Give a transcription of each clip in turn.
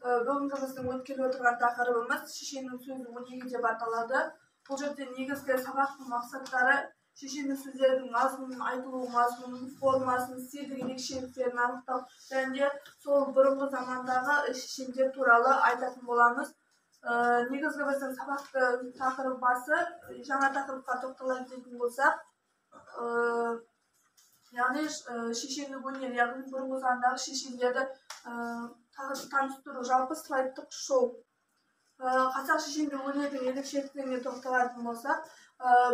Бүгінгі біздің өткелі отырған тақырыбымыз шешеннің сөзі 12 деп аталады. Бұл жерде негізгі сабақтың мақсаттары шешеннің сөздердің мазмұнын, айтылу мазмұнын, формасын, стильдік ерекшеліктерін анықтау және сол бұрынғы замандағы шешендер туралы айтатын боламыз. Негізгі біздің сабақты тақырып басы, жаңа тақырыпқа тоқтала кететін болсақ, яғни шешендік өнер, яғни бұрынғы замандағы шешендерді таныстыру, жалпы слайдтық шоу. Қазақ шешендік өнердің ерекшеліктеріне тоқталатын болсақ,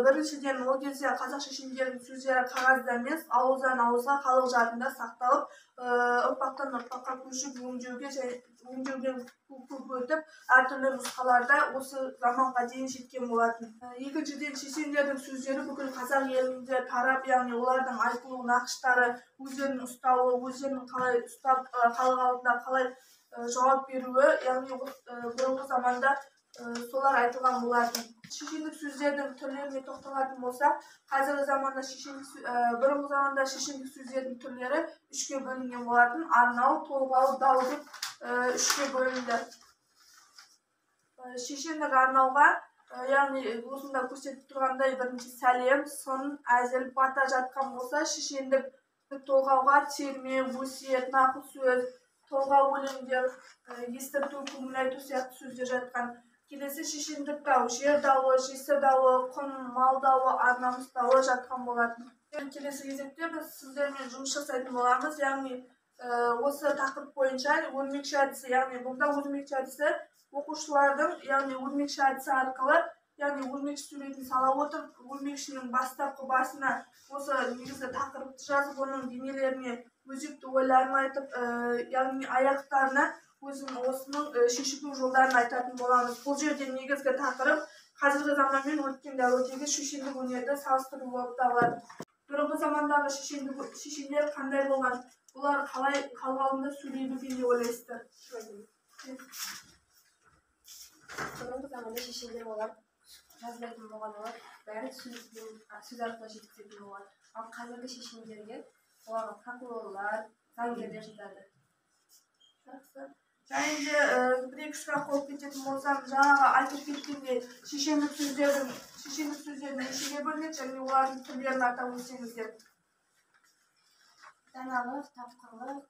біріншіден ол кезде қазақ шешендерінің сөздері қағазда емес, ауыздан ауызға халық жадында сақталып, ұрпақтан ұрпаққа көшіп өңдеуге көп өтіп, әртүрлі нұсқаларда осы заманға дейін жеткен болатын. Екіншіден, шешендердің сөздері бүкіл қазақ елінде тарап, яғни олардың айтылу нақыштары, өздерінің ұстауы, өздерінің қалай ұстап, халық алдында қалай жауап беруі, яғни бұрынғы заманда солар айтылған болатын. Шешендік сөздердің түрлеріне тоқталатын болсақ, қазіргі заманда бұрынғы заманда шешендік сөздердің түрлері үшке бөлінген болатын. Арнау, толғау, дау деп үшке бөлінді. Шешендік арнауға, яғни осында көрсетіп тұрғандай, бірінші сәлем, сын, әзіл, бата жатқан болса, шешендік толғауға терме, өсиет, нақыл сөз, толғау өлеңдер, естірту, көңіл айту сияқты сөздер жатқан. Келесі шешендік дау, жер дауы, жесір дауы, құн, мал дауы, ар-намыс дауы жатқан болатын. Келесі кезекте біз сіздермен жұмыс жасайтын боламыз, яғни осы тақырып бойынша өрмекші әдісі, яғни бұнда өрмекші әдісі оқушылардың, яғни өрмекші әдісі арқылы, яғни өрмекші суретін сала отырып, өрмекшінің бастапқы басына осы негізгі тақырыпты жазып, оның бейнелеріне өзекті ойларын айтып, яғни аяқтарына осының шешілу жолдарын айтатын боламыз. Бұл жерде негізгі тақырып қазіргі заман мен өткен дәуірдегі шешендік өнерді салыстыру болып табылады. Бұрынғы замандағы шешендер қандай болған? Олар қалай халық алдында сөйлейді деп ойлайсыздар? Бұрынғы заманда шешендер олар жазбайтын болған, олар бәрі сөз арқылы жеткізетін болған. Ал қазіргі шешендерге оларға прокурорлар, заңгерлер жатады. Және де бір-екі сұрақ қойып кететін болсам, жаңағы айтып кеткендей шешендік сөздердің нешеге бөлінеді және олардың түрлерін атап өтсеңіздер. Даналық, тапқырлық,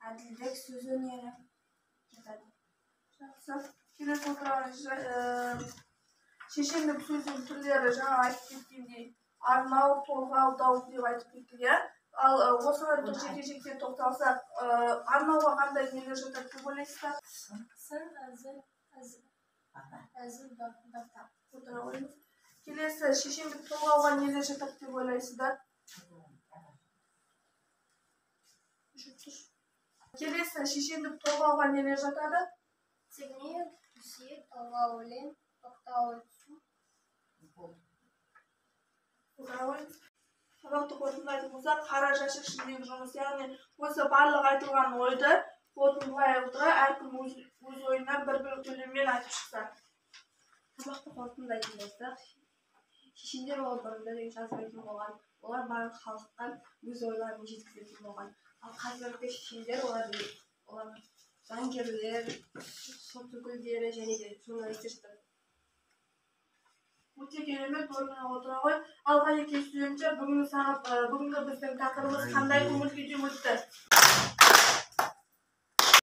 әділдік, сөз өнері жатады. Жақсы. Келесі отырған шешендік сөздің түрлері жаңа айтып кеткендей арнау, толғау, дау деп айтып кеттік. Ал осыларды жеке-жеке тоқталсақ, арнауға қандай нелер жатады деп ойлайсыздар? Сын, әзіл, бата. Келесі шешендік толғауға нелер жатады деп ойлайсыздар? Келесі шешендік толғауға нелер жатады? Терме, өсиет, толғау өлең, тоқтау өлең. Сабақты қорытындылайтын болсақ, қара жәшік ішіндегі жұмыс, яғни осы барлық айтылған ойды қорытындылай отыра, әркім өз ойынан бір-бір төлеммен айтып шықса. Сабақты қорытындылайтын болсақ, шешендер ол бұрында жазбайтын болған, олар барлық халыққа өз ойларын жеткізетін болған. Ал қазіргі шешендер олар заңгерлер, сот өкілдері және де журналистер жатады. Өте керемет орнына отыра ғой. Алға екі студентше бүгінгі біздің тақырыбымыз қандай көңіл күйде өтті?